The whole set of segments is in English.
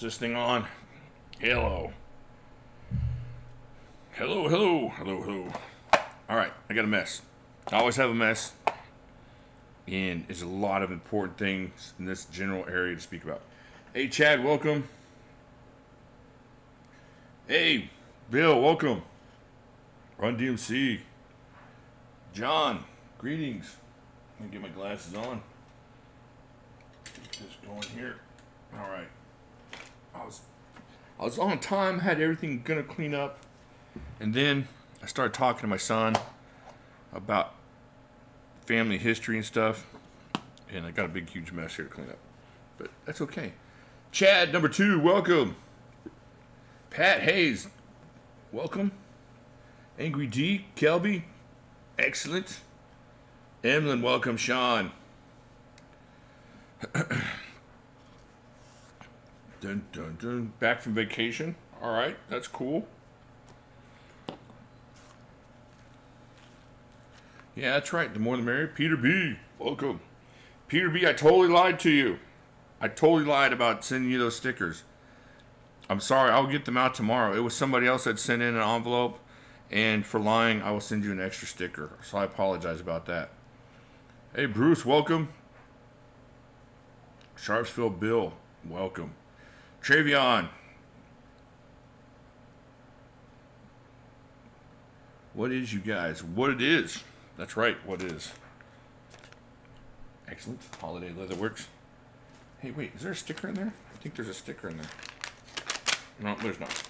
this thing on? Hello. Hello, hello, hello, hello. Alright, I got a mess. I always have a mess. And there's a lot of important things in this general area to speak about. Hey, Chad, welcome. Hey, Bill, welcome. Run DMC. John, greetings. Let me get my glasses on. Get this going here. Alright. I was on time, had everything gonna clean up. And then I started talking to my son about family history and stuff. And I got a big, huge mess here to clean up. But that's okay. Chad, number 2, welcome. Pat Hayes, welcome. Angry D, Kelby, excellent. Emlyn, welcome. Sean. Dun, dun, dun. Back from vacation. All right, that's cool. Yeah, that's right. The more the merrier. Peter B, welcome. Peter B, I totally lied to you. I totally lied about sending you those stickers. I'm sorry. I'll get them out tomorrow. It was somebody else that sent in an envelope, and for lying, I will send you an extra sticker. So I apologize about that. Hey, Bruce, welcome. Sharpsville Bill, welcome. Travion. What is, you guys? What it is. That's right, what is. Excellent. Holiday Leatherworks. Hey, wait, is there a sticker in there? I think there's a sticker in there. No, there's not.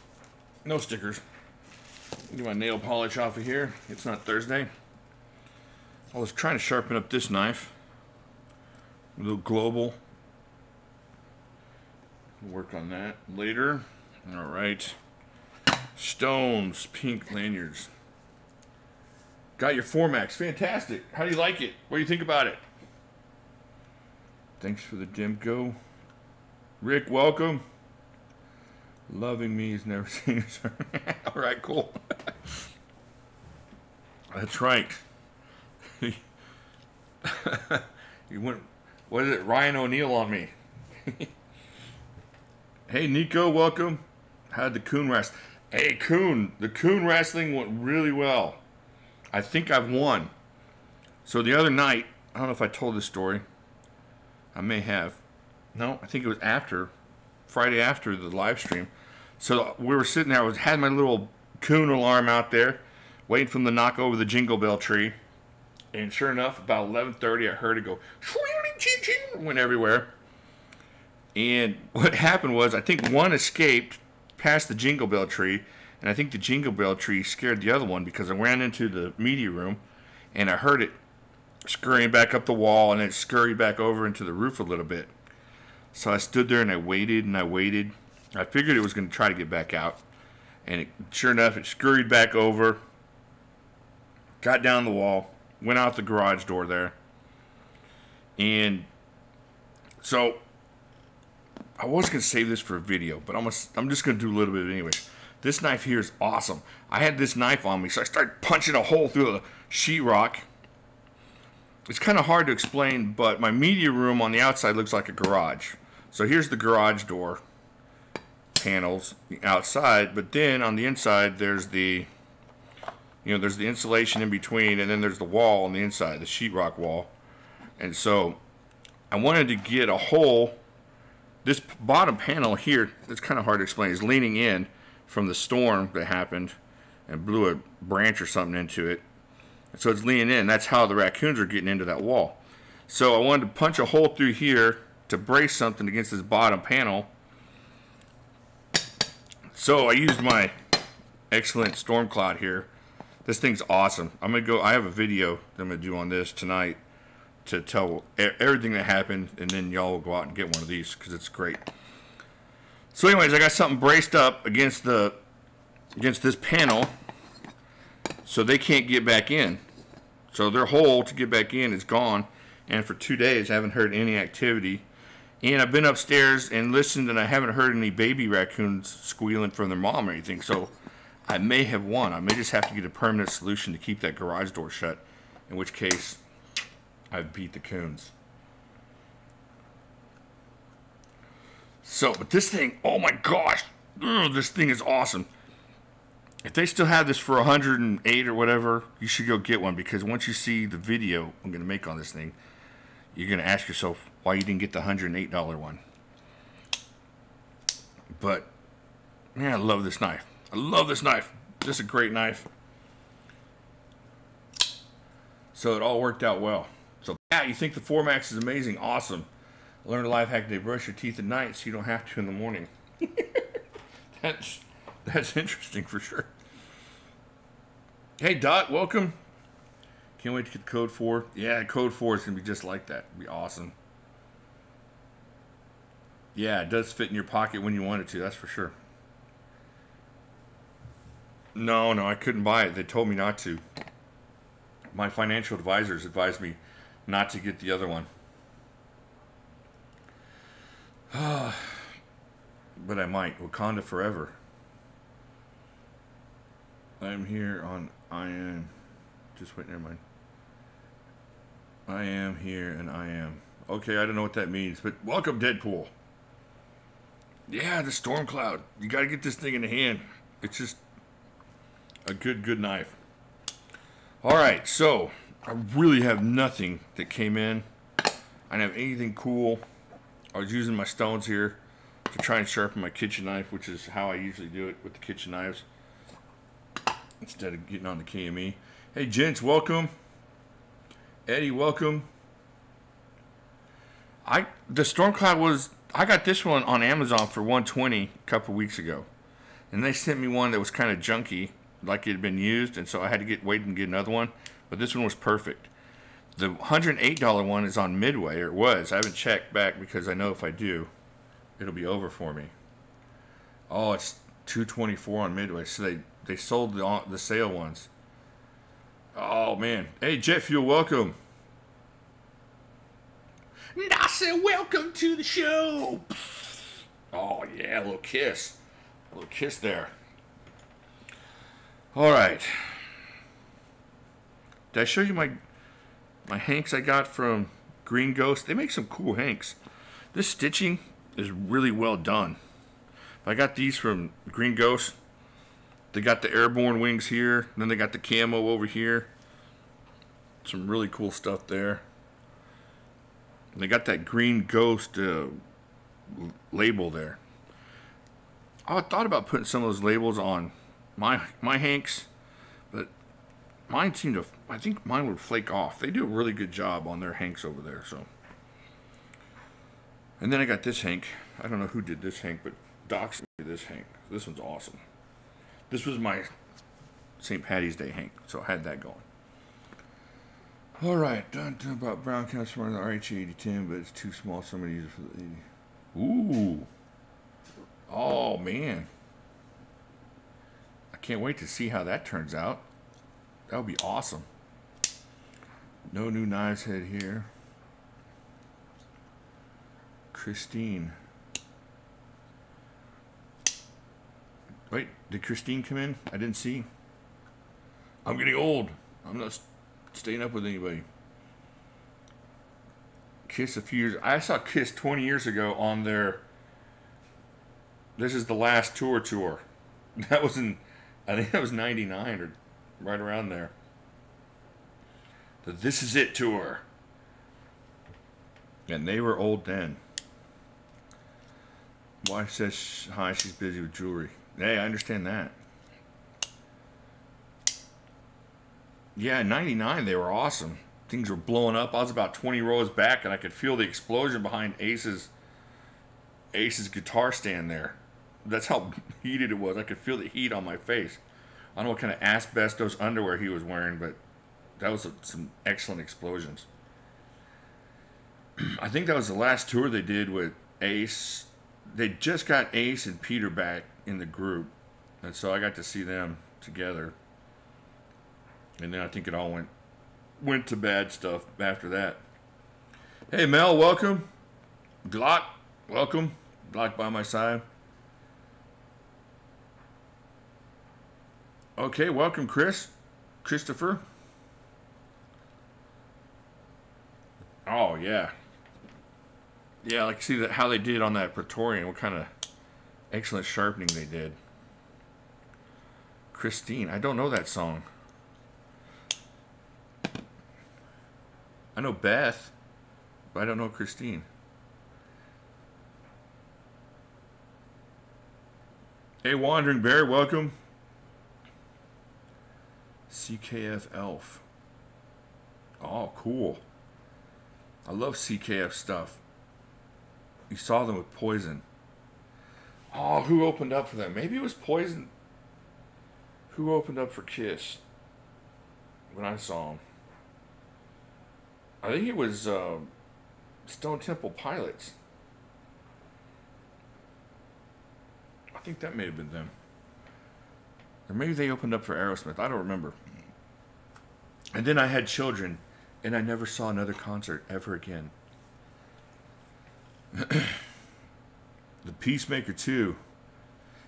No stickers. Get my nail polish off of here. It's not Thursday. I was trying to sharpen up this knife. A little global. We'll work on that later. All right. Stones, pink lanyards. Got your Formax. Fantastic. How do you like it? What do you think about it? Thanks for the Demko. Rick, welcome. Loving me has never seen you, sir. All right, cool. That's right. You went, what is it, Ryan O'Neal on me. Hey, Nico, welcome. How'd the coon wrestling? Hey, coon. The coon wrestling went really well. I think I've won. So the other night, I don't know if I told this story. I may have. No, I think it was after, Friday after the live stream. So we were sitting there. I had my little coon alarm out there, waiting for them to knock over the Jingle Bell tree. And sure enough, about 11:30, I heard it go, went everywhere. And what happened was, I think one escaped past the Jingle Bell tree, and I think the Jingle Bell tree scared the other one because I ran into the media room, and I heard it scurrying back up the wall, and it scurried back over into the roof a little bit. So I stood there, and I waited, and I waited. I figured it was going to try to get back out, and sure enough, it scurried back over, got down the wall, went out the garage door there, and so I was going to save this for a video, but I'm just going to do a little bit of it anyway. This knife here is awesome. I had this knife on me, so I started punching a hole through the sheetrock. It's kind of hard to explain, but my media room on the outside looks like a garage. So here's the garage door panels outside, but then on the inside there's the, there's the insulation in between, and then there's the wall on the inside, the sheetrock wall. And so I wanted to get a hole. This bottom panel here, it's kind of hard to explain, is leaning in from the storm that happened and blew a branch or something into it. So it's leaning in. That's how the raccoons are getting into that wall. So I wanted to punch a hole through here to brace something against this bottom panel. So I used my excellent Storm Cloud here. This thing's awesome. I have a video that I'm going to do on this tonight to tell everything that happened, and then y'all will go out and get one of these because it's great. So anyways, I got something braced up against this panel so they can't get back in. So their hole to get back in is gone, and for 2 days I haven't heard any activity. And I've been upstairs and listened, and I haven't heard any baby raccoons squealing from their mom or anything. So I may have won. I may just have to get a permanent solution to keep that garage door shut, in which case I've beat the coons. So, but this thing, oh my gosh, this thing is awesome. If they still have this for 108 or whatever, you should go get one, because once you see the video I'm going to make on this thing, you're going to ask yourself why you didn't get the $108 one. But, man, I love this knife. I love this knife. This is a great knife. So it all worked out well. So, yeah, you think the Formax is amazing. Awesome. Learn a life hack today. Brush your teeth at night so you don't have to in the morning. That's interesting for sure. Hey, Dot, welcome. Can't wait to get code 4. Yeah, code 4 is going to be just like that. It'll be awesome. Yeah, it does fit in your pocket when you want it to, that's for sure. No, I couldn't buy it. They told me not to. My financial advisors advised me not to get the other one. But I might. Wakanda forever. I'm here on I am. Just wait, never mind. I am here and I am. Okay, I don't know what that means, but welcome, Deadpool. Yeah, the Storm Cloud. You gotta get this thing in the hand. It's just a good knife. Alright, so I really have nothing that came in. I didn't have anything cool. I was using my stones here to try and sharpen my kitchen knife, which is how I usually do it with the kitchen knives, instead of getting on the KME. Hey, gents, welcome. Eddie, welcome. The Stormcloud was, I got this one on Amazon for $120 a couple weeks ago. And they sent me one that was kind of junky, like it had been used, and so I had to wait and get another one. But this one was perfect. The $108 one is on Midway, or it was. I haven't checked back because I know if I do, it'll be over for me. Oh, it's $224 on Midway. So they sold the sale ones. Oh, man. Hey, Jet Fuel, welcome. I said, welcome to the show. Oh, yeah, a little kiss. A little kiss there. All right. Did I show you my hanks I got from Green Ghost? They make some cool hanks. This stitching is really well done. I got these from Green Ghost. They got the airborne wings here. Then they got the camo over here. Some really cool stuff there. And they got that Green Ghost label there. I thought about putting some of those labels on my hanks, but mine seemed to, I think mine would flake off. They do a really good job on their hanks over there. So, and then I got this hank. I don't know who did this hank, but Doc sent me this hank. This one's awesome. This was my St. Patty's Day hank, so I had that going. All right, done about brown counts more than the RH8010, but it's too small. Somebody use it for the 80. Ooh. Oh, man. I can't wait to see how that turns out. That would be awesome. No new knives head here. Christine. Wait, did Christine come in? I didn't see. I'm getting old. I'm not staying up with anybody. Kiss a few years. I saw Kiss 20 years ago on their This Is the Last tour. That was in, I think that was 99 or right around there. The This Is It tour. And they were old then. Wife says hi, she's busy with jewelry. Hey, I understand that. Yeah, in 99 they were awesome. Things were blowing up. I was about 20 rows back and I could feel the explosion behind Ace's guitar stand there. That's how heated it was. I could feel the heat on my face. I don't know what kind of asbestos underwear he was wearing, but that was some excellent explosions. I think that was the last tour they did with Ace. They just got Ace and Peter back in the group, and so I got to see them together. And then I think it all went to bad stuff after that. Hey Mel, welcome. Glock, welcome. Glock by my side. Okay, welcome Christopher. Oh yeah. Yeah, like see that how they did on that Praetorian. What kind of excellent sharpening they did. Christine, I don't know that song. I know Beth, but I don't know Christine. Hey, Wandering Bear, welcome. CKF Elf. Oh, cool. I love CKF stuff. You saw them with Poison. Oh, who opened up for them? Maybe it was Poison. Who opened up for Kiss when I saw them? I think it was Stone Temple Pilots. I think that may have been them. Or maybe they opened up for Aerosmith. I don't remember. And then I had children, and I never saw another concert ever again. The Peacemaker 2.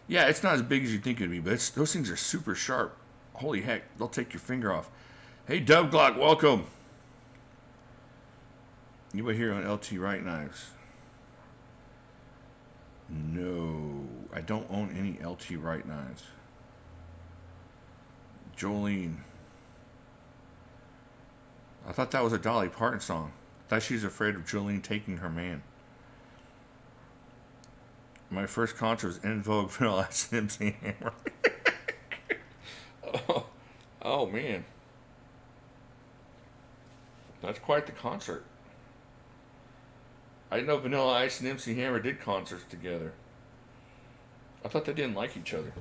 Yeah, it's not as big as you think it would be, but those things are super sharp. Holy heck, they'll take your finger off. Hey, Dub Glock, welcome. You were here on LT Right Knives. No, I don't own any LT Right Knives. Jolene. I thought that was a Dolly Parton song. I thought she's afraid of Jolene taking her man. My first concert was En Vogue Vanilla Ice and MC Hammer. Oh, man. That's quite the concert. I didn't know Vanilla Ice and MC Hammer did concerts together. I thought they didn't like each other.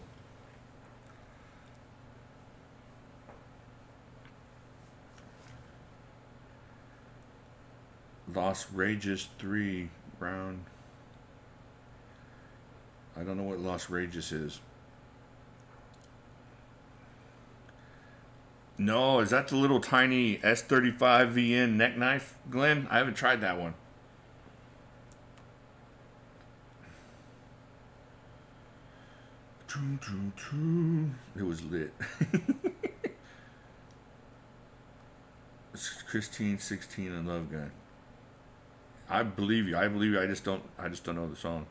Los Rages 3 Brown. I don't know what Los Rages is. No, is that the little tiny S35 VN neck knife, Glenn? I haven't tried that one. It was lit. It's Christine 16 and Love Gun. I believe you. I believe you. I just don't know the song.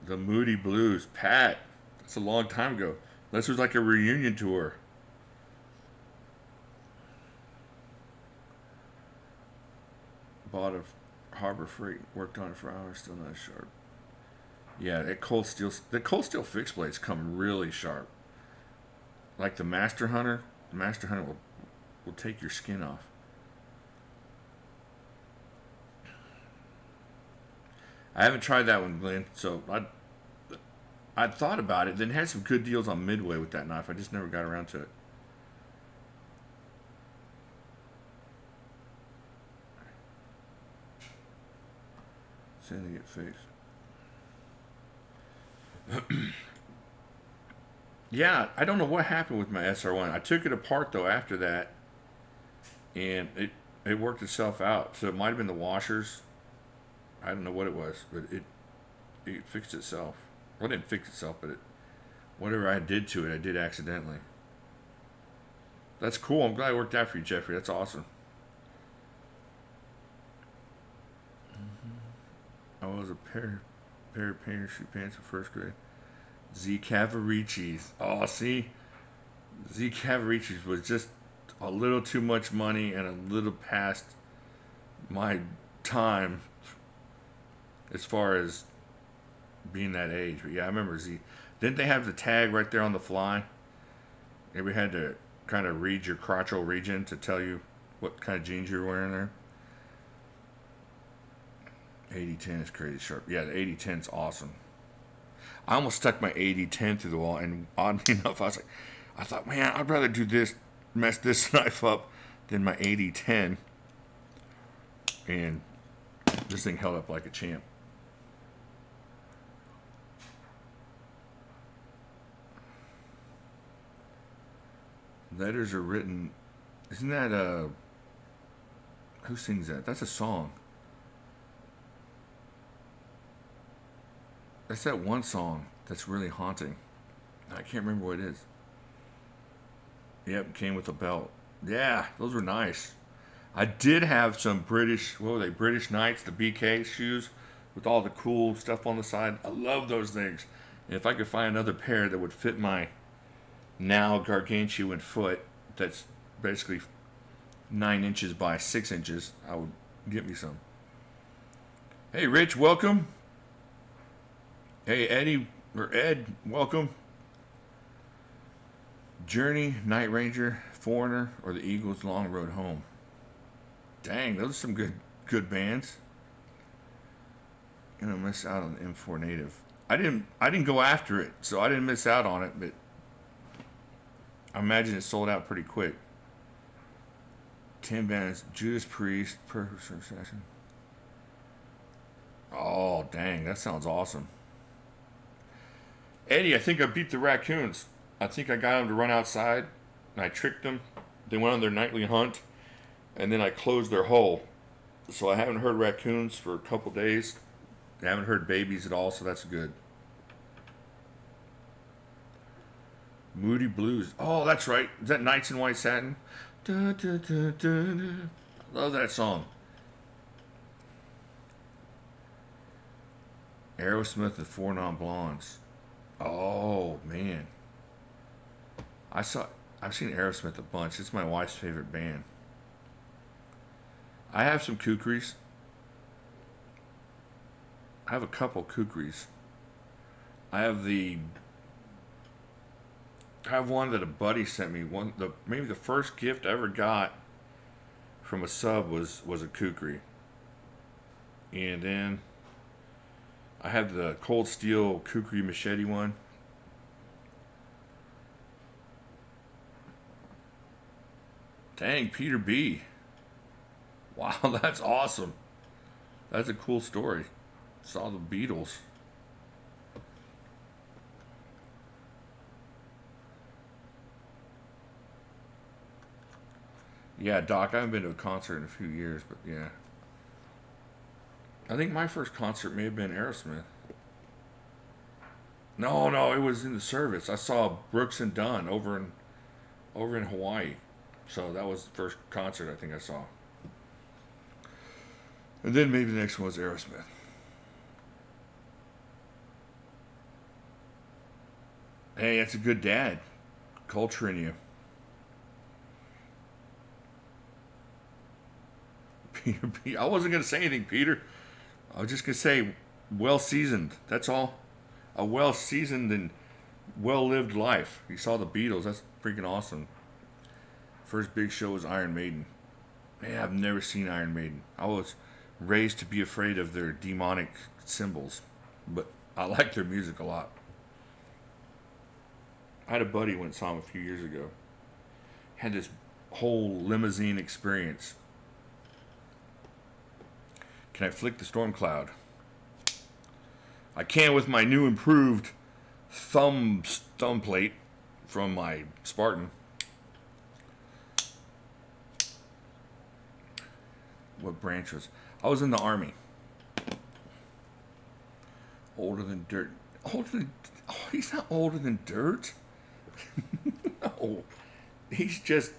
The Moody Blues. Pat. That's a long time ago. This was like a reunion tour. Bought a Harbor Freight. Worked on it for hours. Still not sharp. Yeah, the Cold Steel fixed blades come really sharp. Like the Master Hunter. The Master Hunter will take your skin off. I haven't tried that one, Glenn. So I thought about it. Then had some good deals on Midway with that knife. I just never got around to it. Sending it fixed. Yeah, I don't know what happened with my SR1. I took it apart though after that, and it worked itself out. So it might have been the washers. I don't know what it was, but it fixed itself. Well, it didn't fix itself, but whatever I did to it, I did accidentally. That's cool. I'm glad it worked out for you, Jeffrey. That's awesome. I was a pair of parachute pants in first grade. Z Cavaricci's. Oh, see? Z Cavaricci's was just a little too much money and a little past my time as far as being that age. But yeah, I remember Z. Didn't they have the tag right there on the fly? You had to kind of read your crotchal region to tell you what kind of jeans you were wearing there. 8010 is crazy sharp. Yeah, the 8010 is awesome. I almost stuck my 8010 through the wall, and oddly enough, I thought, man, I'd rather do this, mess this knife up than my 8010. And this thing held up like a champ. Letters are written. Isn't that who sings that? That's a song. That's that one song that's really haunting. I can't remember what it is. Yep, came with a belt. Yeah, those were nice. I did have some British, what were they, British Knights, the BK shoes with all the cool stuff on the side. I love those things. And if I could find another pair that would fit my now gargantuan foot, that's basically 9 inches by 6 inches, I would get me some. Hey, Rich, welcome. Hey, Eddie, or Ed, welcome. Journey, Night Ranger, Foreigner, or the Eagles' Long Road Home. Dang, those are some good bands. Gonna miss out on the M4 Native. I didn't go after it, so I didn't miss out on it, but I imagine it sold out pretty quick. 10 bands, Judas Priest, Purpose Session. Oh, dang, that sounds awesome. Eddie, I think I beat the raccoons. I think I got them to run outside, and I tricked them. They went on their nightly hunt, and then I closed their hole. So I haven't heard raccoons for a couple days. I haven't heard babies at all, so that's good. Moody Blues. Oh, that's right. Is that Knights in White Satin? Da, da, da, da, da. I love that song. Aerosmith and Four Non Blondes. Oh, man. I've seen Aerosmith a bunch. It's my wife's favorite band. I have some kukris. I have a couple kukris. I have one that a buddy sent me. Maybe the first gift I ever got from a sub was a kukri. And then I have the Cold Steel Kukri Machete one. Dang, Peter B. Wow, that's awesome. That's a cool story. Saw the Beatles. Yeah, Doc, I haven't been to a concert in a few years, but yeah. I think my first concert may have been Aerosmith. No, it was in the service. I saw Brooks and Dunn over in Hawaii. So that was the first concert I think I saw. And then maybe the next one was Aerosmith. Hey, that's a good dad. Culture in you. Peter B. I wasn't going to say anything, Peter. I was just going to say, well-seasoned. That's all. A well-seasoned and well-lived life. You saw the Beatles. That's freaking awesome. First big show was Iron Maiden. Man, I've never seen Iron Maiden. I was raised to be afraid of their demonic symbols. But I like their music a lot. I had a buddy who went and saw him a few years ago. Had this whole limousine experience. Can I flick the storm cloud? I can with my new improved thumb plate from my Spartan. What branch was? I was in the Army. Older than dirt. He's not older than dirt. No. He's just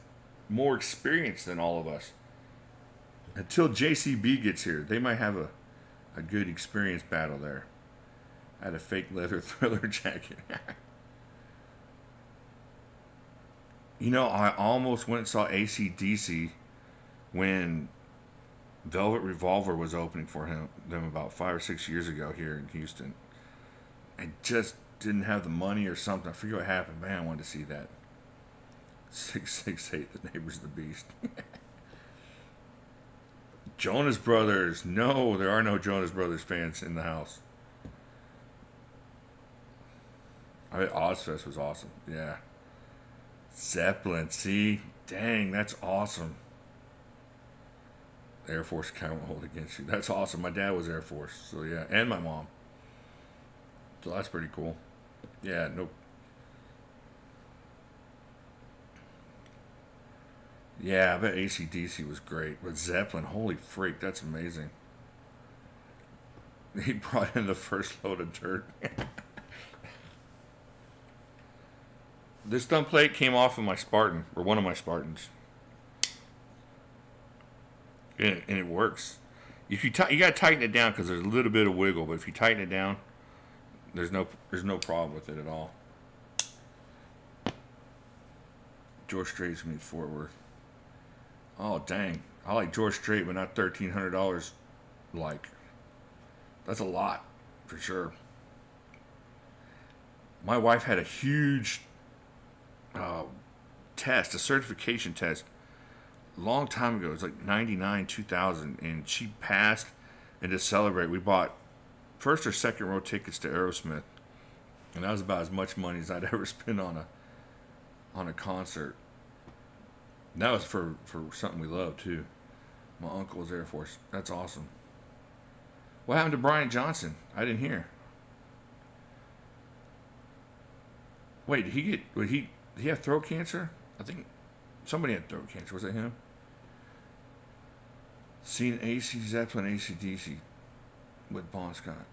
more experienced than all of us. Until JCB gets here, they might have a good experience battle there. I had a fake leather Thriller jacket. You know, I almost went and saw AC/DC when Velvet Revolver was opening for them about 5 or 6 years ago here in Houston. I just didn't have the money or something. I forget what happened. Man, I wanted to see that. 668, The Neighbors of the Beast. Jonas Brothers. No, there are no Jonas Brothers fans in the house. I mean, Ozfest was awesome. Yeah. Zeppelin. See? Dang, that's awesome. Air Force can't hold against you. That's awesome. My dad was Air Force. So, yeah. And my mom. So, that's pretty cool. Yeah, nope. Yeah, I bet AC/DC was great. But Zeppelin, holy freak, that's amazing. He brought in the first load of dirt. This thumb plate came off of my Spartan, or one of my Spartans. and it works. If you you gotta tighten it down because there's a little bit of wiggle, but if you tighten it down, there's no problem with it at all. George Strait's gonna be Fort Worth. Oh dang! I like George Strait, but not $1,300. Like, that's a lot for sure. My wife had a huge test, a certification test, a long time ago. It was like 99, 2000, and she passed. And to celebrate, we bought first or second row tickets to Aerosmith, and that was about as much money as I'd ever spent on a concert. And that was for something we love too. My uncle was Air Force. That's awesome. What happened to Brian Johnson? I didn't hear. Wait, did he have throat cancer? I think somebody had throat cancer. Was it him? Seen AC Zeppelin, AC/DC with Bon Scott.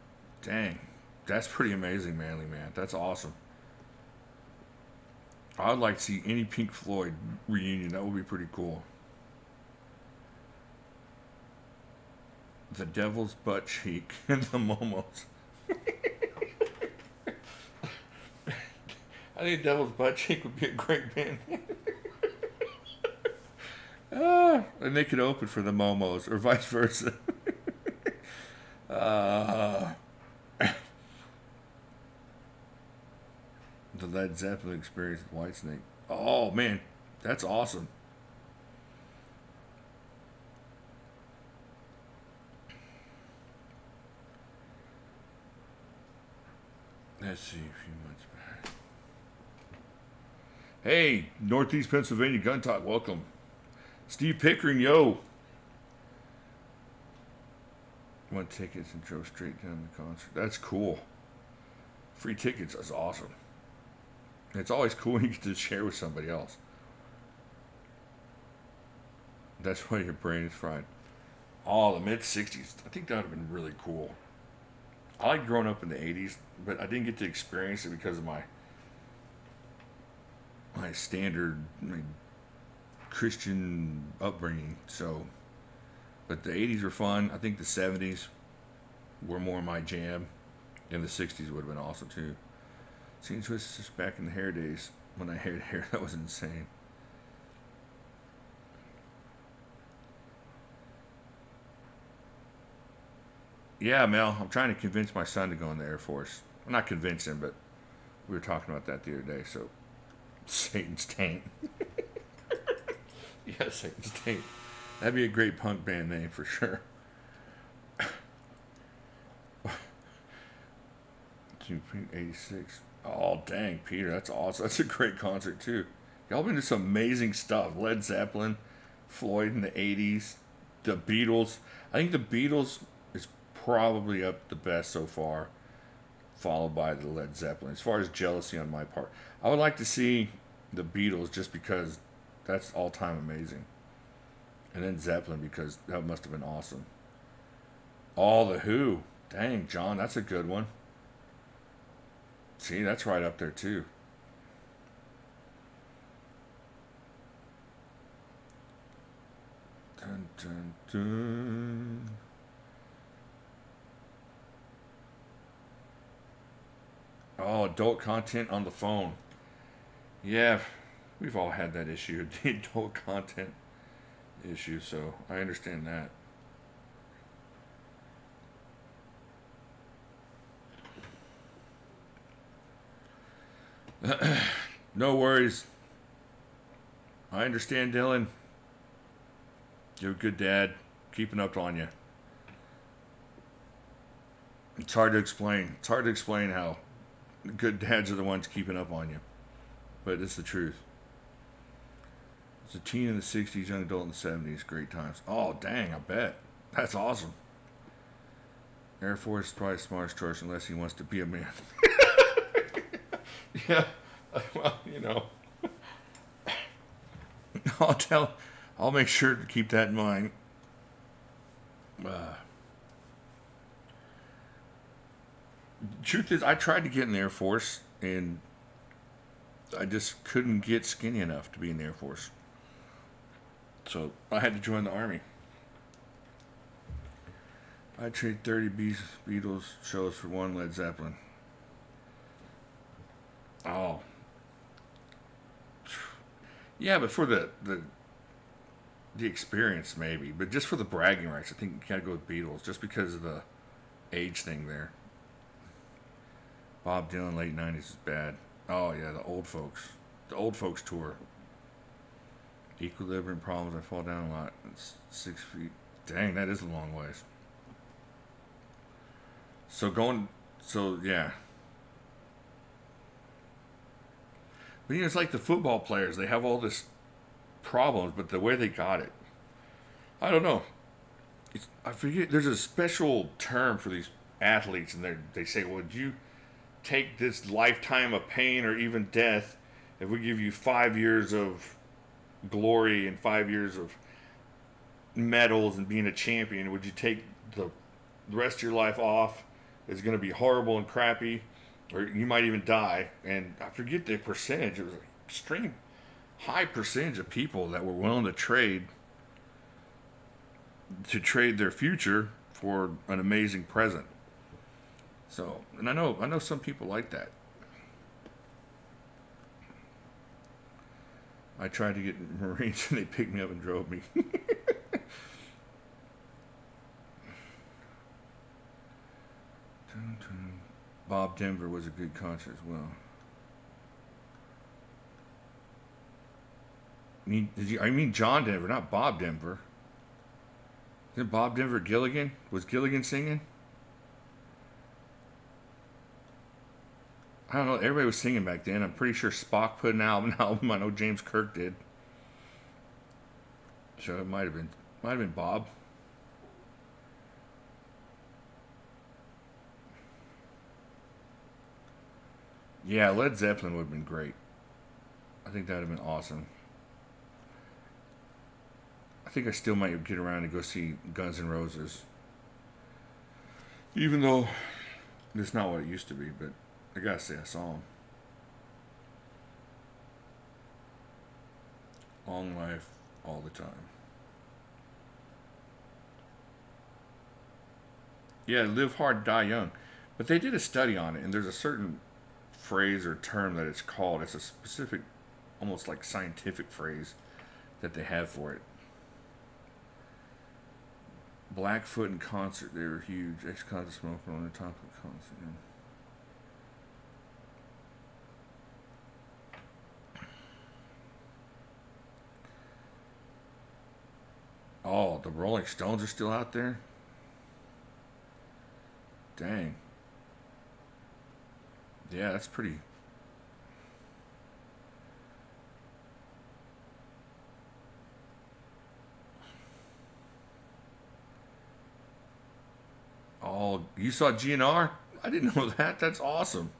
Dang, that's pretty amazing, Manly Man. That's awesome. I'd like to see any Pink Floyd reunion. That would be pretty cool. The Devil's Butt Cheek and the Momos. I think Devil's Butt Cheek would be a great band. And they could open for the Momos or vice versa. The Led Zeppelin experience with Whitesnake. Oh man, that's awesome. Let's see, a few months back. Hey, Northeast Pennsylvania Gun Talk, welcome. Steve Pickering, yo. Won tickets and drove straight down the concert. That's cool. Free tickets, that's awesome. It's always cool when you get to share with somebody else. That's why your brain is fried. Oh, the mid-60s. I think that would have been really cool. I like growing up in the 80s, but I didn't get to experience it because of my standard Christian upbringing. So, but the 80s were fun. I think the 70s were more my jam, and the 60s would have been awesome too. Seeing Twisters back in the hair days when I had hair, that was insane. Yeah, Mel, I'm trying to convince my son to go in the Air Force. I'm not convince him, but we were talking about that the other day. So, Satan's Taint. Yeah, Satan's Taint. That'd be a great punk band name for sure. 86. Oh, dang, Peter, that's awesome. That's a great concert, too. Y'all been to some amazing stuff. Led Zeppelin, Floyd in the 80s, the Beatles. I think the Beatles is probably up the best so far, followed by the Led Zeppelin. As far as jealousy on my part, I would like to see the Beatles just because that's all-time amazing. And then Zeppelin because that must have been awesome. Oh, the Who. Dang, John, that's a good one. See, that's right up there too. Dun, dun, dun. Oh, adult content on the phone. Yeah, we've all had that issue, the adult content issue, so I understand that. No worries. I understand, Dylan. You're a good dad. Keeping up on you. It's hard to explain. It's hard to explain how good dads are the ones keeping up on you. But it's the truth. It's a teen in the 60s, young adult in the 70s. Great times. Oh, dang, I bet. That's awesome. Air Force is probably the smartest choice unless he wants to be a man. Yeah, well, you know, I'll make sure to keep that in mind. Truth is, I tried to get in the Air Force, and I just couldn't get skinny enough to be in the Air Force. So I had to join the Army. I'd trade 30 Beatles shows for one Led Zeppelin. Oh. Yeah, but for the experience, maybe. But just for the bragging rights, I think you gotta go with Beatles, just because of the age thing there. Bob Dylan, late 90s is bad. Oh, yeah, the old folks. The old folks tour. Equilibrium problems, I fall down a lot. It's 6 feet. Dang, that is a long ways. So yeah. But it's like the football players, they have all this problems, but the way they got it, I don't know. I forget, there's a special term for these athletes, and they say, well, would you take this lifetime of pain or even death if we give you 5 years of glory and 5 years of medals and being a champion? Would you take the rest of your life off? It's going to be horrible and crappy, or you might even die. And I forget the percentage. It was an extreme high percentage of people that were willing to trade their future for an amazing present. So, and I know some people like that. I tried to get Marines and they picked me up and drove me. Bob Denver was a good concert as well. I mean John Denver, not Bob Denver. Isn't Bob Denver Gilligan? Was Gilligan singing? I don't know. Everybody was singing back then. I'm pretty sure Spock put an album. I know James Kirk did. So it might have been Bob. Yeah, Led Zeppelin would have been great. I think that would have been awesome. I think I still might get around to go see Guns N' Roses. Even though it's not what it used to be, but I gotta say I saw them. Long life, all the time. Yeah, live hard, die young. But they did a study on it, and there's a certain phrase or term that it's called. It's a specific, almost like scientific phrase that they have for it. Blackfoot in concert, they were huge. Ex-con smoker on the top of the concert. Yeah. Oh, the Rolling Stones are still out there? Dang. Yeah, that's pretty. Oh, you saw GNR? I didn't know that. That's awesome.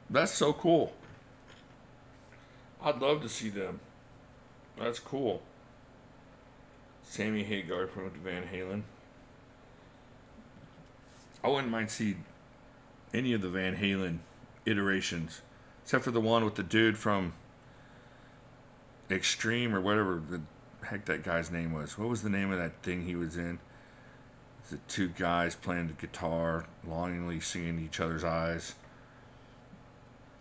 That's so cool. I'd love to see them. That's cool. Sammy Hagar from Van Halen. I wouldn't mind seeing any of the Van Halen iterations, except for the one with the dude from Extreme or whatever the heck that guy's name was. What was the name of that thing he was in? The two guys playing the guitar, longingly seeing each other's eyes,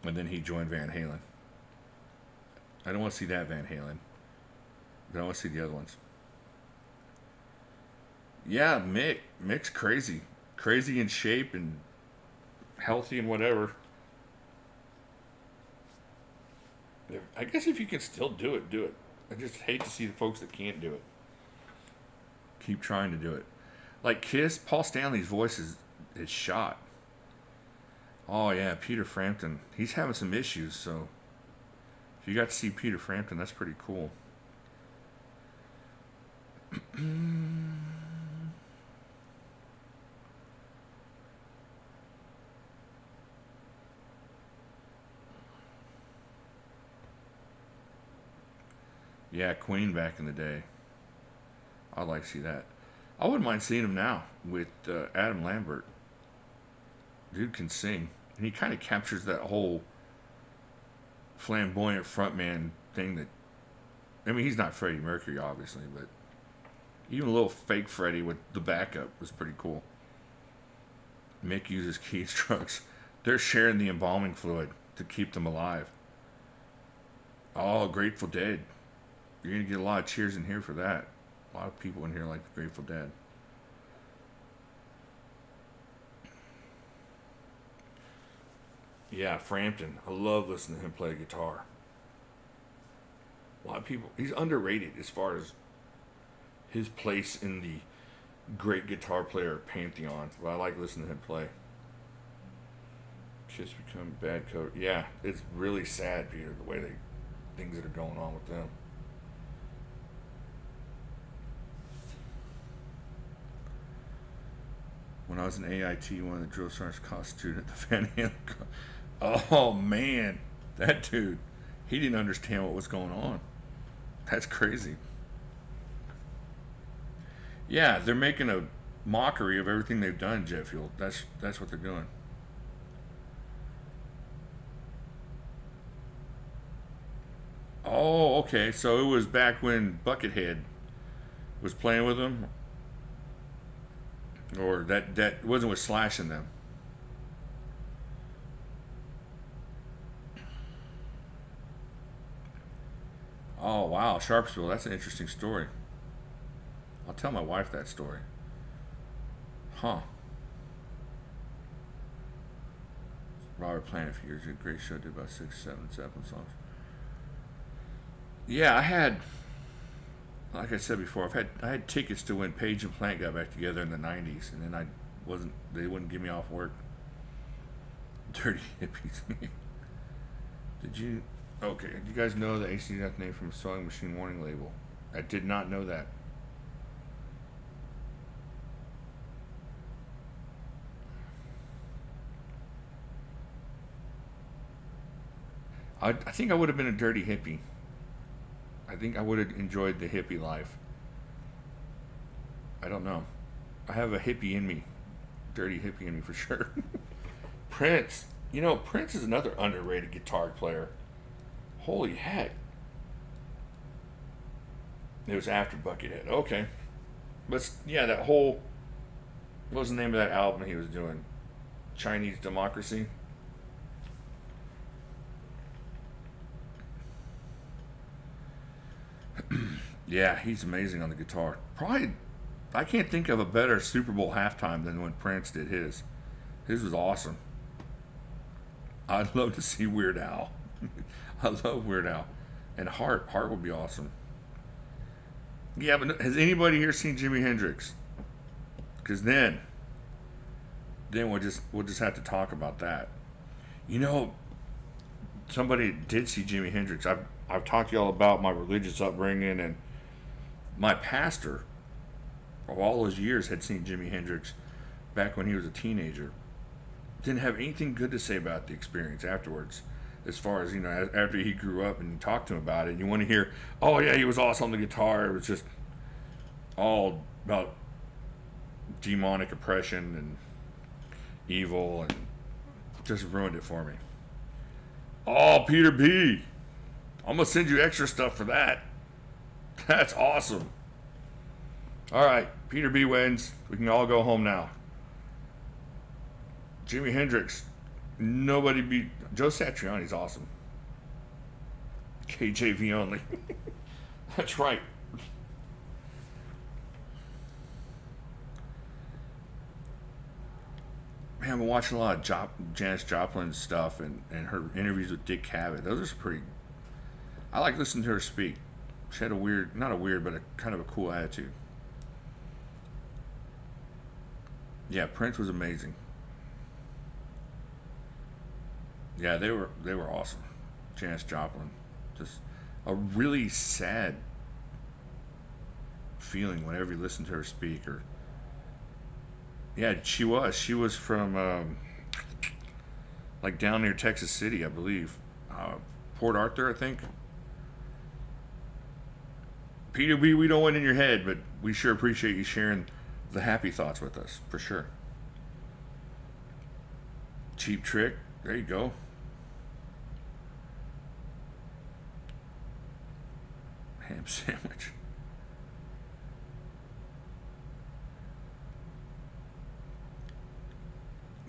and then he joined Van Halen. I don't want to see that Van Halen. I don't want to see the other ones. Yeah, Mick's crazy. Crazy in shape and healthy and whatever. I guess if you can still do it, do it. I just hate to see the folks that can't do it keep trying to do it. Like Kiss, Paul Stanley's voice is shot. Oh yeah, Peter Frampton. He's having some issues, so if you got to see Peter Frampton, that's pretty cool. Yeah, Queen back in the day. I'd like to see that. I wouldn't mind seeing him now with Adam Lambert. Dude can sing. And he kind of captures that whole flamboyant frontman thing that... I mean, he's not Freddie Mercury, obviously, but Even a little fake Freddy with the backup was pretty cool. Mick uses keystrokes. They're sharing the embalming fluid to keep them alive. Oh, Grateful Dead. You're going to get a lot of cheers in here for that. A lot of people in here like the Grateful Dead. Yeah, Frampton. I love listening to him play guitar. A lot of people. He's underrated as far as his place in the great guitar player pantheon. But I like listening to him play. Kiss become bad coat. Yeah, it's really sad, Peter, the way things that are going on with them. When I was in AIT, one of the drill sergeants caught a student at the Van Halen. Oh man, that dude, he didn't understand what was going on. That's crazy. Yeah, they're making a mockery of everything they've done, Jet Fuel. That's what they're doing. Oh, okay. So it was back when Buckethead was playing with them, or that wasn't with Slash in them. Oh wow, Sharpsville. That's an interesting story. I'll tell my wife that story. Huh. Robert Plant a few years ago. Great show. Did about 6, 7 Zeppelin songs. Yeah, I had, like I said before, I had tickets to when Page and Plant got back together in the '90s, and then they wouldn't give me off work. Dirty hippies. Did you? Okay. Do you guys know the AC Death name from a Sewing Machine Warning label? I did not know that. I think I would have been a dirty hippie. I think I would have enjoyed the hippie life. I don't know. I have a hippie in me. Dirty hippie in me for sure. Prince. You know, Prince is another underrated guitar player. Holy heck. It was after Buckethead. Okay. But yeah, that whole... What was the name of that album he was doing? Chinese Democracy? Yeah, he's amazing on the guitar. Probably, I can't think of a better Super Bowl halftime than when Prince did his. His was awesome. I'd love to see Weird Al. I love Weird Al. And Hart. Hart would be awesome. Yeah, but has anybody here seen Jimi Hendrix? Because then we'll just have to talk about that. You know, somebody did see Jimi Hendrix. I've talked to y'all about my religious upbringing, and my pastor of all those years had seen Jimi Hendrix back when he was a teenager. Didn't have anything good to say about the experience afterwards. As far as, you know, after he grew up and you talk to him about it, and you want to hear, oh yeah, he was awesome on the guitar. It was just all about demonic oppression and evil, and just ruined it for me. Oh, Peter B. I'm going to send you extra stuff for that. That's awesome. All right, Peter B wins. We can all go home now. Jimi Hendrix. Nobody beat... Joe Satriani's awesome. KJV only. That's right. Man, I've been watching a lot of Janis Joplin stuff and her interviews with Dick Cavett. Those are pretty... I like listening to her speak. She had a weird... Not a weird, but a kind of a cool attitude. Yeah, Prince was amazing. Yeah, they were awesome. Janis Joplin. Just a really sad feeling whenever you listen to her speak. Or yeah, she was from like down near Texas City, I believe. Port Arthur, I think. Peter B, we don't want in your head, but we sure appreciate you sharing the happy thoughts with us, for sure. Cheap Trick, there you go. Ham sandwich.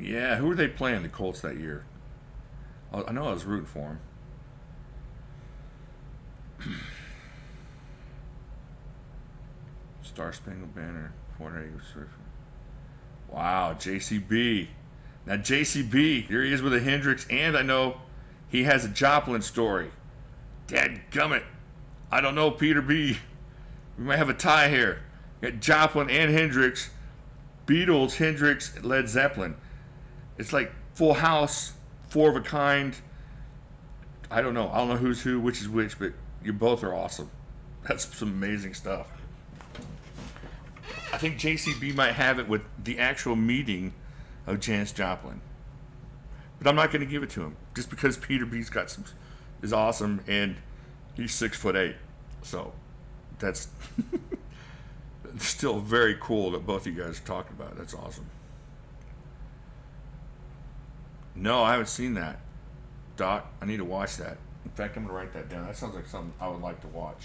Yeah, who were they playing, the Colts, that year? I know I was rooting for them. Star Spangled Banner. Wow, JCB. Now JCB, here he is with a Hendrix, and I know he has a Joplin story. Dadgummit. I don't know, Peter B. We might have a tie here. Got Joplin and Hendrix. Beatles, Hendrix, Led Zeppelin. It's like Full House, four of a kind. I don't know. I don't know who's who, which is which, but you both are awesome. That's some amazing stuff. I think JCB might have it with the actual meeting of Janis Joplin. But I'm not going to give it to him just because Peter B's got some is awesome and he's 6'8". So that's still very cool that both of you guys are talking about it. That's awesome. No, I haven't seen that. Doc, I need to watch that. In fact, I'm going to write that down. That sounds like something I would like to watch.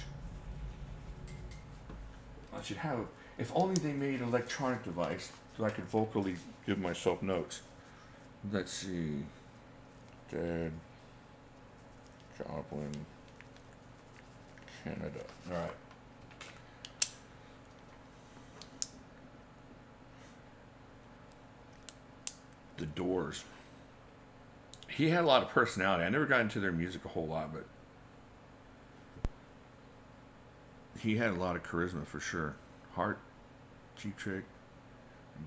I should have, if only they made an electronic device so I could vocally give myself notes. Let's see. Dead Joplin, Canada. All right. The Doors. He had a lot of personality. I never got into their music a whole lot, but he had a lot of charisma for sure. Heart, Cheap Trick,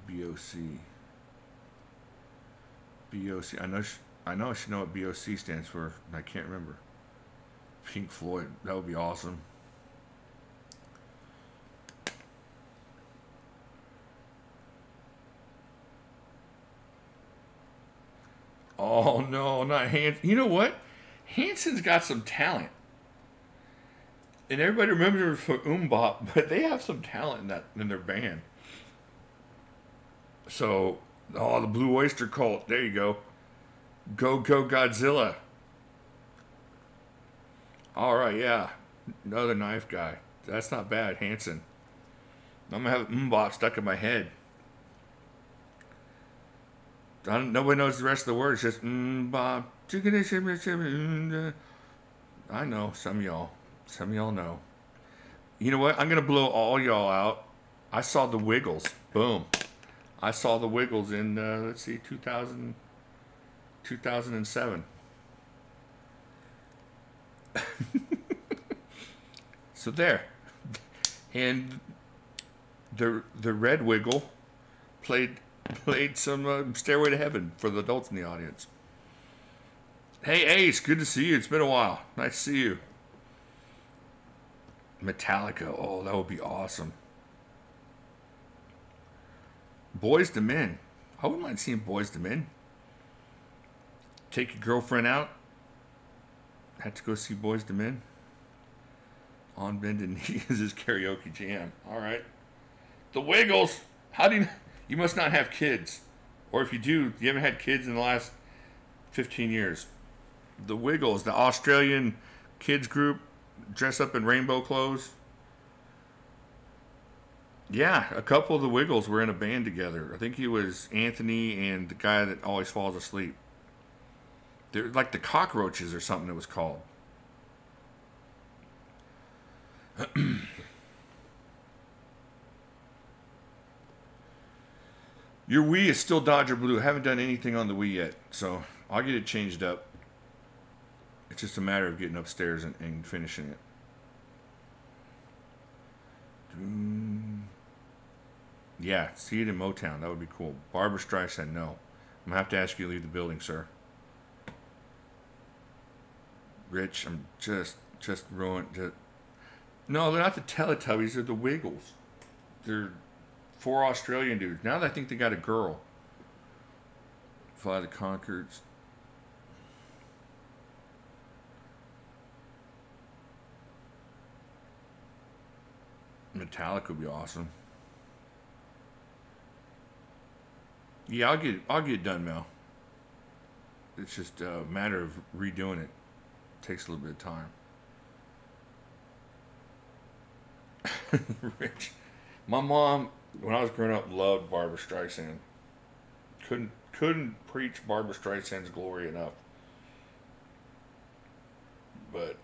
BOC. BOC. I know I should know what BOC stands for. And I can't remember. Pink Floyd. That would be awesome. Oh no, not Hanson. You know what? Hanson's got some talent. And everybody remembers for MMMBop, but they have some talent in their band. So, the Blue Oyster Cult. There you go. Go Go Godzilla. All right, yeah. Another knife guy. That's not bad, Hanson. I'm gonna have MMMBop stuck in my head. Nobody knows the rest of the words. Just MMMBop. I know some of y'all. Some of y'all know. You know what? I'm gonna blow all y'all out. I saw the Wiggles. Boom. I saw the Wiggles in let's see, 2007. So there. And the Red Wiggle played some Stairway to Heaven for the adults in the audience. Hey Ace, good to see you. It's been a while. Nice to see you. Metallica. Oh, that would be awesome. Boyz II Men. I wouldn't mind seeing Boyz II Men. Take your girlfriend out. Had to go see Boyz II Men. On bended knee is his karaoke jam. All right. The Wiggles. How do you must not have kids. Or if you do, you haven't had kids in the last 15 years. The Wiggles, the Australian kids group, dress up in rainbow clothes. Yeah, a couple of the Wiggles were in a band together. I think he was Anthony and the guy that always falls asleep. They're like the Cockroaches or something it was called. Your Wii is still Dodger Blue. I haven't done anything on the Wii yet, so I'll get it changed up. It's just a matter of getting upstairs and finishing it. Yeah, see it in Motown. That would be cool. Barbra Streisand, no. I'm going to have to ask you to leave the building, sir. Rich, I'm just ruined. No, they're not the Teletubbies. They're the Wiggles. They're 4 Australian dudes. Now that I think they got a girl. Fly the Conchords. Metallica would be awesome. Yeah, I'll get it done, Mel. It's just a matter of redoing it. Takes a little bit of time. Rich. My mom, when I was growing up, loved Barbra Streisand. couldn't preach Barbra Streisand's glory enough. But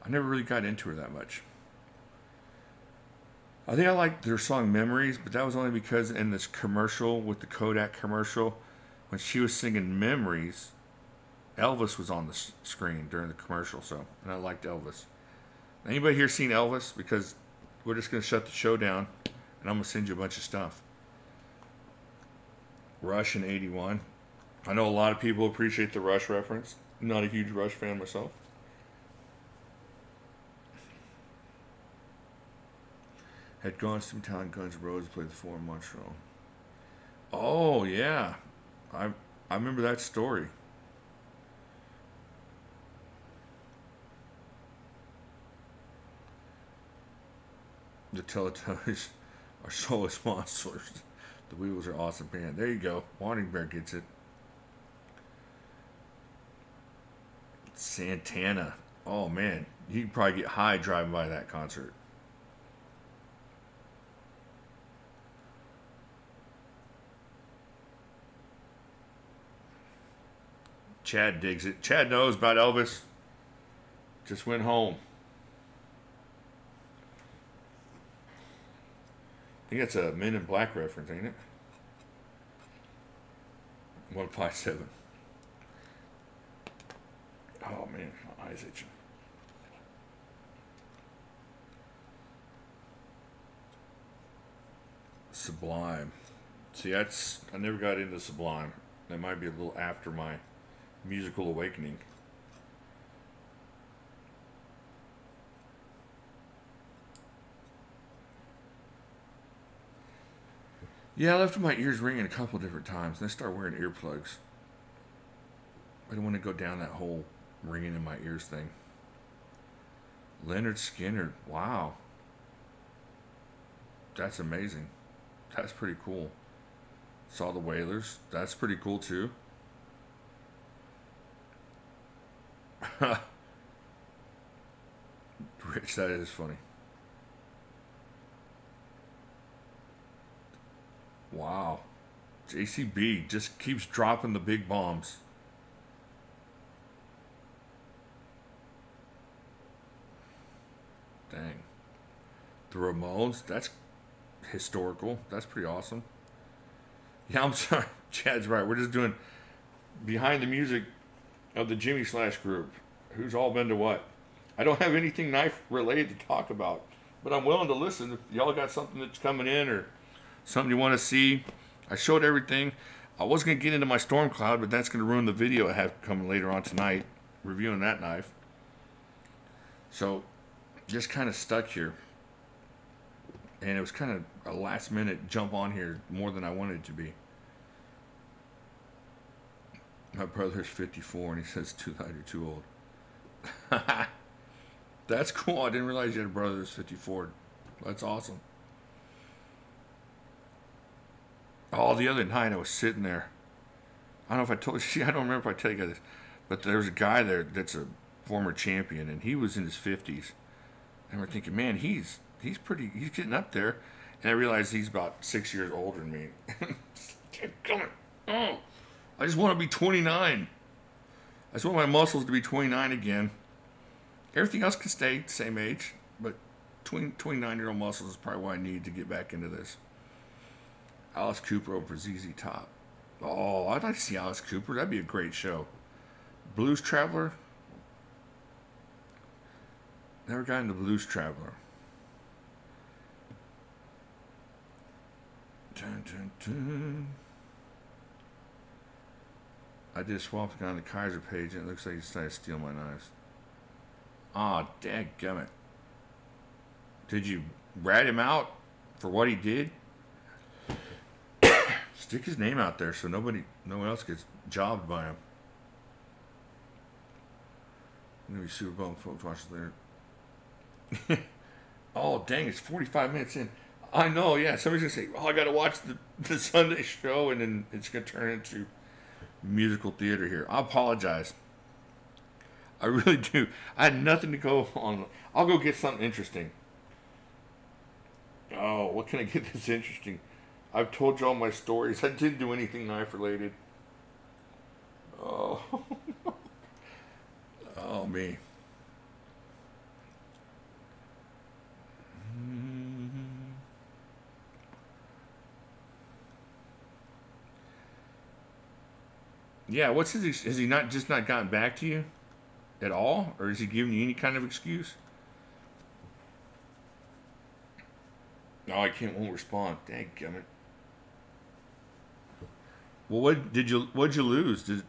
I never really got into her that much. I think I liked their song Memories, but that was only because in this commercial, with the Kodak commercial, when she was singing Memories, Elvis was on the screen during the commercial, so, and I liked Elvis. Anybody here seen Elvis? Because we're just going to shut the show down, and I'm going to send you a bunch of stuff. Rush in 81. I know a lot of people appreciate the Rush reference. I'm not a huge Rush fan myself. Had gone to some town, Guns N' Roses played the Forum Montreal. Oh, yeah. I remember that story. The Teletubbies are soulless monsters. The Weevils are awesome band. There you go. Wandering Bear gets it. Santana. Oh, man. You could probably get high driving by that concert. Chad digs it. Chad knows about Elvis. Just went home. I think that's a Men in Black reference, ain't it? 157. Oh man, my eyes itching. Sublime. See, that's, I never got into Sublime. That might be a little after my musical awakening. Yeah, I left my ears ringing a couple different times, and I started wearing earplugs. I don't want to go down that whole ringing in my ears thing. Leonard Skinner, wow. That's amazing. That's pretty cool. Saw the Wailers, that's pretty cool too. Rich, that is funny. Wow. JCB just keeps dropping the big bombs. Dang. The Ramones, that's historical. That's pretty awesome. Yeah, I'm sorry. Chad's right. We're just doing behind the music of the Jimmy Slash group. Who's all been to what? I don't have anything knife related to talk about, but I'm willing to listen. If y'all got something that's coming in or something you want to see, I showed everything. I was going to get into my Storm Cloud, but that's going to ruin the video I have coming later on tonight, reviewing that knife. So, just kind of stuck here. And it was kind of a last minute jump on here more than I wanted it to be. My brother's 54 and he says too light or too old. That's cool. I didn't realize you had a brother that's 54. That's awesome. Oh, the other night I was sitting there. I don't know if I told you. I don't remember if I tell you guys this. But there's a guy there that's a former champion, and he was in his 50s. And we're thinking, man, he's getting up there. And I realized he's about 6 years older than me. Come on. Oh, I just want to be 29. I just want my muscles to be 29 again. Everything else can stay the same age, but 29-year-old muscles is probably what I need to get back into this. Alice Cooper over ZZ Top. Oh, I'd like to see Alice Cooper. That'd be a great show. Blues Traveler. Never got into Blues Traveler. Dun, dun, dun. I did swap on the Kaiser page, and it looks like he decided to steal my knives. Ah, dadgummit. Did you rat him out for what he did? Stick his name out there so no one else gets jobbed by him. Maybe Super Bowl folks watch there. Oh, dang, it's 45 minutes in. I know, yeah. Somebody's going to say, oh, I got to watch the Sunday show, and then it's going to turn into musical theater here. I apologize. I really do. I had nothing to go on. I'll go get something interesting. Oh, what can I get that's interesting? I've told you all my stories. I didn't do anything knife related. Oh, oh me. Yeah, what's his? Has he not just not gotten back to you at all, or is he giving you any kind of excuse? No, I can't. Won't respond. Dadgummit. Well, what did you? What'd you lose? Did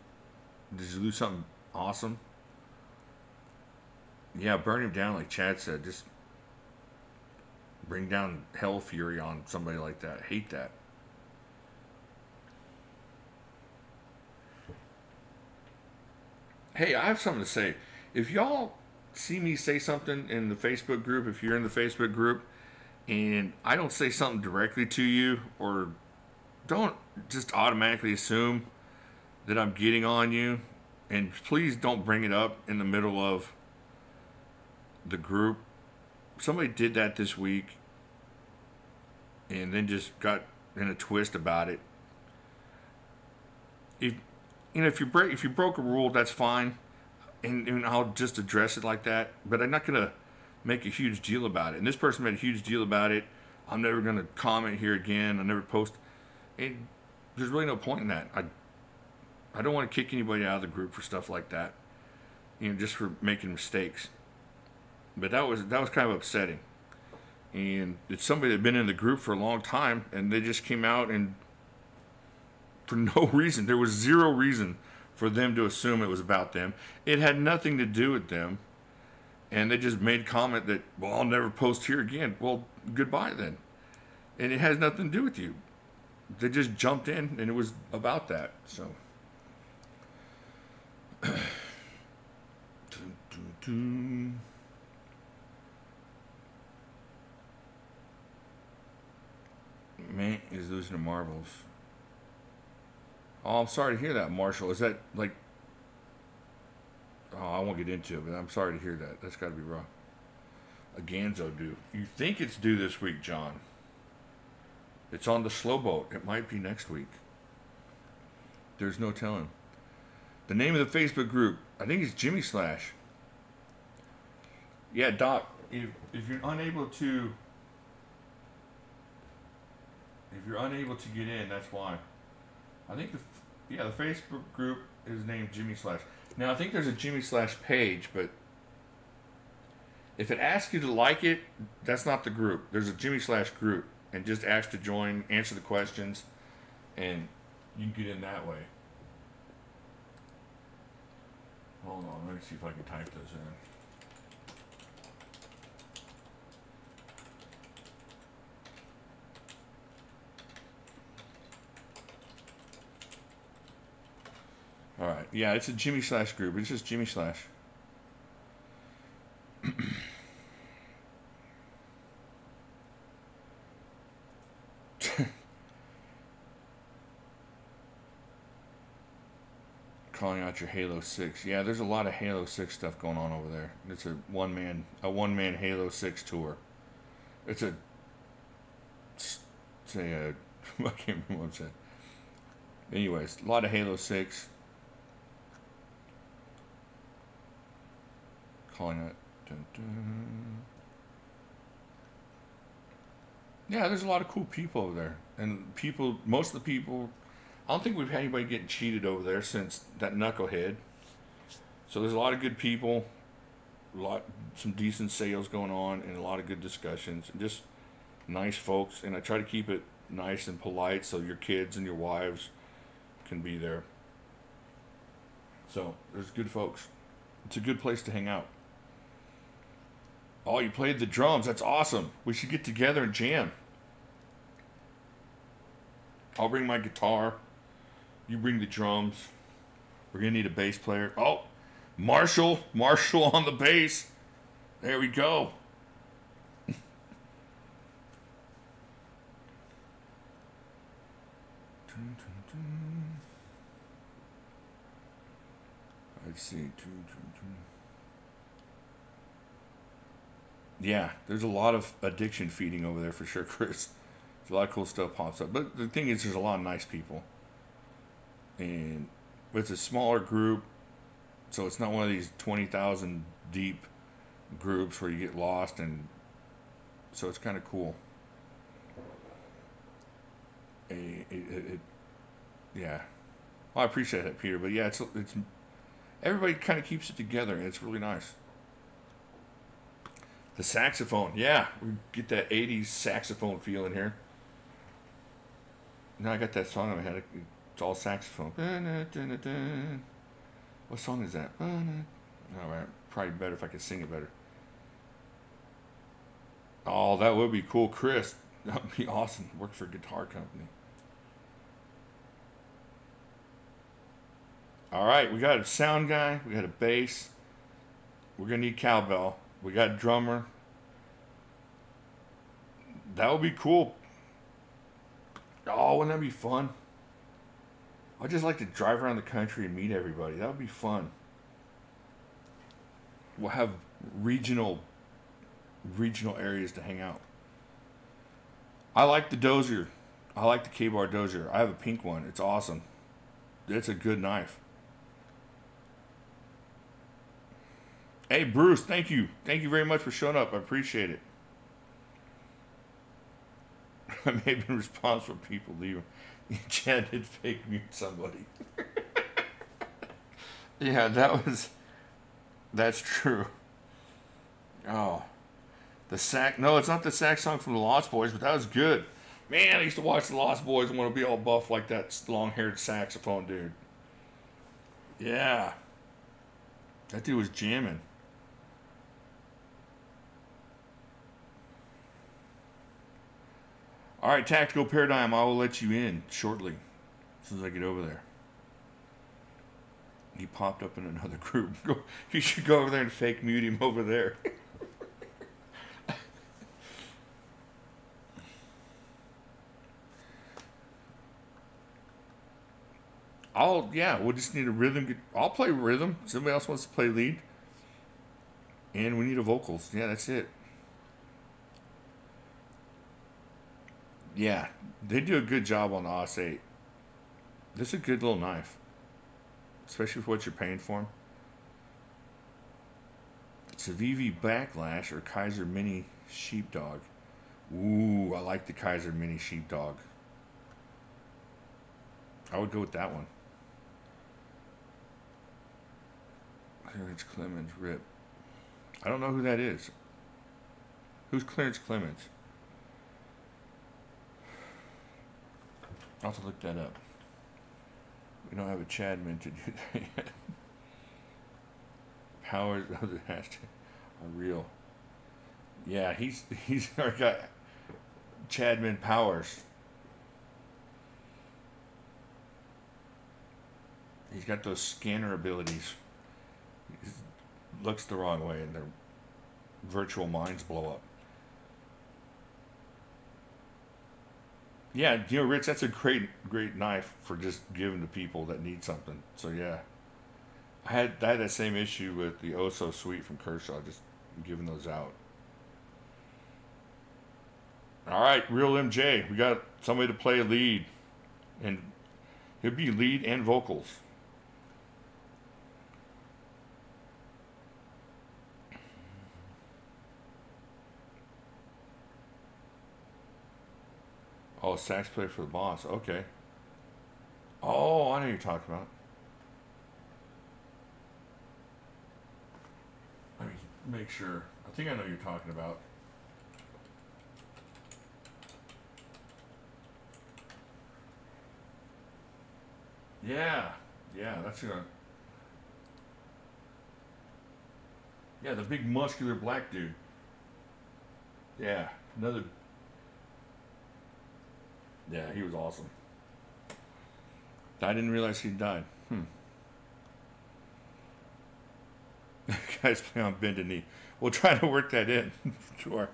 you lose something awesome? Yeah, burn him down like Chad said. Just bring down hell fury on somebody like that. I hate that. Hey, I have something to say. If y'all see me say something in the Facebook group, if you're in the Facebook group, and I don't say something directly to you, or don't just automatically assume that I'm getting on you, and please don't bring it up in the middle of the group. Somebody did that this week, and then just got in a twist about it. If if you broke a rule, that's fine, and I'll just address it like that. But I'm not gonna make a huge deal about it. And this person made a huge deal about it. I'm never gonna comment here again. I never post. And there's really no point in that. I don't want to kick anybody out of the group for stuff like that. Just for making mistakes. But that was kind of upsetting. And it's somebody that had been in the group for a long time, and they just came out and for no reason. There was zero reason for them to assume it was about them. It had nothing to do with them. And they just made comment that, well, I'll never post here again. Well, goodbye then. And it has nothing to do with you. They just jumped in, and it was about that. So, man is losing to marbles. Oh, I'm sorry to hear that, Marshall. Is that like? Oh, I won't get into it, but I'm sorry to hear that. That's got to be wrong. A Ganzo due. You think it's due this week, John? It's on the slow boat. It might be next week. There's no telling. The name of the Facebook group, I think it's Jimmy Slash. Yeah, Doc. If you're unable to get in, that's why. I think the Facebook group is named Jimmy Slash. Now I think there's a Jimmy Slash page, but if it asks you to like it, that's not the group. There's a Jimmy Slash group, and just ask to join, answer the questions, and you can get in that way. Hold on, let me see if I can type those in. All right, yeah, it's a Jimmy Slash group. It's just Jimmy Slash. Calling out your Halo 6. Yeah, there's a lot of Halo 6 stuff going on over there. It's a one-man Halo 6 tour. I can't remember what it said. Anyways, a lot of Halo 6. Calling it. Dun, dun. Yeah, there's a lot of cool people over there. And most of the people, I don't think we've had anybody getting cheated over there since that knucklehead. So there's a lot of good people, some decent sales going on, and a lot of good discussions, and just nice folks. And I try to keep it nice and polite so your kids and your wives can be there. So there's good folks. It's a good place to hang out. Oh, you played the drums. That's awesome. We should get together and jam. I'll bring my guitar. You bring the drums. We're going to need a bass player. Oh, Marshall on the bass. There we go. Let's see. Yeah, there's a lot of addiction feeding over there for sure, Chris. A lot of cool stuff pops up. But the thing is, there's a lot of nice people. And it's a smaller group, so it's not one of these 20,000 deep groups where you get lost, and so it's kind of cool. Yeah. Well, I appreciate that, Peter. But yeah, it's everybody kind of keeps it together, and it's really nice. The saxophone, yeah, we get that '80s saxophone feel in here. Now I got that song in my head. It's all saxophone. What song is that? All right, probably better if I could sing it better. Oh, that would be cool, Chris. That would be awesome. Work for a guitar company. All right, we got a sound guy. We got a bass. We're gonna need cowbell. We got a drummer. That would be cool. Oh, wouldn't that be fun? I'd just like to drive around the country and meet everybody. That would be fun. We'll have regional areas to hang out. I like the Dozier. I like the K-Bar Dozier. I have a pink one. It's awesome. It's a good knife. Hey, Bruce, thank you. Thank you very much for showing up. I appreciate it. I may have been responsible for people leaving. Chad did fake mute somebody. Yeah, that's true. Oh. No, it's not the sax song from the Lost Boys, but that was good. Man, I used to watch the Lost Boys and want to be all buff like that long-haired saxophone dude. Yeah. That dude was jamming. All right, Tactical Paradigm, I will let you in shortly, as soon as I get over there. He popped up in another group. You should go over there and fake mute him over there. We'll just need a rhythm. I'll play rhythm. Somebody else wants to play lead. And we need a vocals. Yeah, that's it. Yeah, they do a good job on the OS 8. This is a good little knife. Especially for what you're paying for them. It's a VV Backlash or Kaiser Mini Sheepdog. Ooh, I like the Kaiser Mini Sheepdog. I would go with that one. Clarence Clemens, RIP. I don't know who that is. Who's Clarence Clemens? I'll have to look that up. We don't have a Chadman to do that yet. Powers of the hashtag are real. Yeah, he's already got Chadman powers. He's got those scanner abilities. He looks the wrong way and their virtual minds blow up. Yeah, Rich, that's a great knife for just giving to people that need something. So yeah, I had that same issue with the Oso Sweet from Kershaw, just giving those out. All right, Real MJ, we got somebody to play a lead, and he'll be lead and vocals. Oh, sax player for the boss. Okay. Oh, I know what you're talking about. Let me make sure. I think I know what you're talking about. Yeah. Yeah, that's gonna. Yeah, the big muscular black dude. Yeah, another. Yeah, he was awesome. I didn't realize he died. Guys play on bended knee. We'll try to work that in to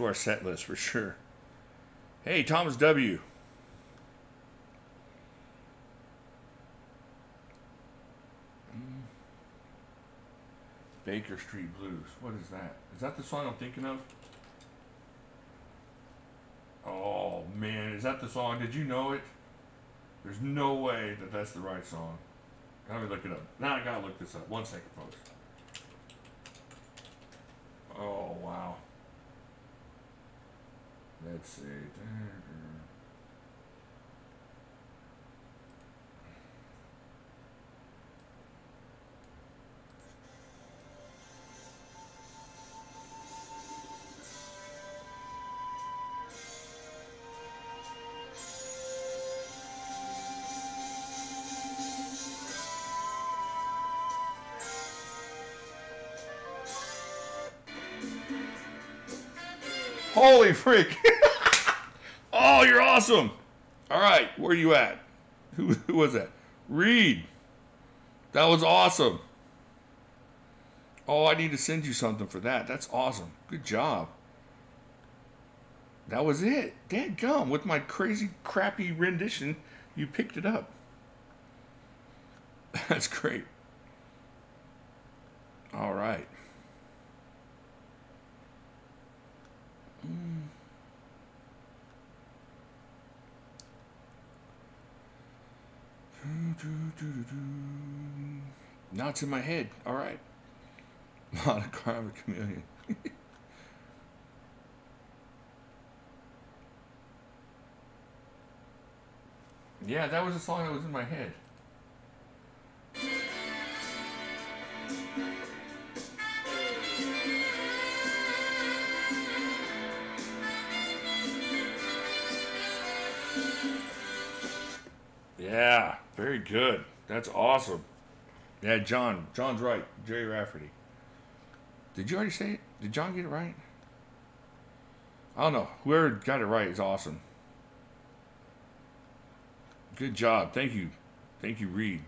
our set list for sure. Hey, Thomas W. Baker Street Blues. What is that? Is that the song I'm thinking of? Oh man, is that the song? Did you know it? There's no way that that's the right song. Let me look it up. Now I gotta look this up. 1 second, folks. Oh wow. Let's see. Holy freak! Oh, you're awesome! All right, where are you at? Who was that? Reed. That was awesome. Oh, I need to send you something for that. That's awesome. Good job. That was it. Dadgum. With my crazy, crappy rendition, you picked it up. That's great. All right. Now it's in my head. All right. Not a crime, a chameleon. Yeah, that was a song that was in my head. Yeah, very good. That's awesome. Yeah, John's right. Jerry Rafferty. Did you already say it? Did John get it right? I don't know. Whoever got it right is awesome. Good job. Thank you. Thank you, Reed.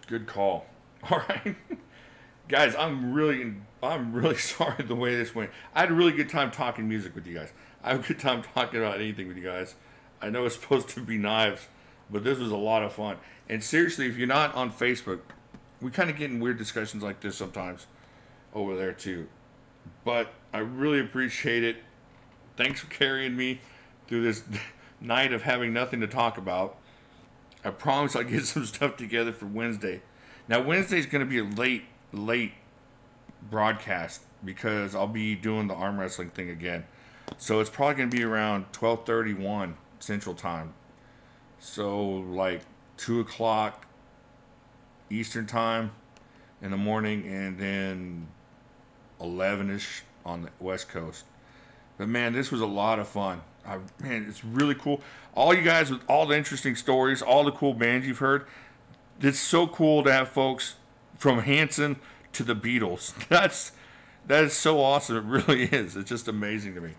Good call. All right. Guys, I'm really sorry the way this went. I had a really good time talking music with you guys. I have a good time talking about anything with you guys. I know it's supposed to be knives, but this was a lot of fun. And seriously, if you're not on Facebook, we kind of get in weird discussions like this sometimes over there too. But I really appreciate it. Thanks for carrying me through this night of having nothing to talk about. I promise I'll get some stuff together for Wednesday. Now, Wednesday's going to be a late broadcast because I'll be doing the arm wrestling thing again. So it's probably going to be around 12:31 Central Time. So like 2 o'clock Eastern Time in the morning, and then 11ish on the West Coast. But man, this was a lot of fun. Man, it's really cool. All you guys with all the interesting stories, all the cool bands you've heard. It's so cool to have folks from Hanson to the Beatles. That is so awesome. It really is. It's just amazing to me.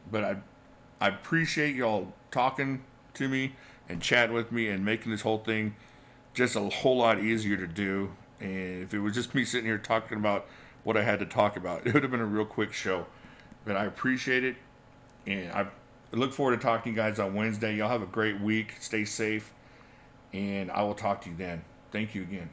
But I appreciate y'all talking to me and chatting with me and making this whole thing just a whole lot easier to do. And if it was just me sitting here talking about what I had to talk about, it would have been a real quick show. But I appreciate it. And I look forward to talking to you guys on Wednesday. Y'all have a great week. Stay safe. And I will talk to you then. Thank you again.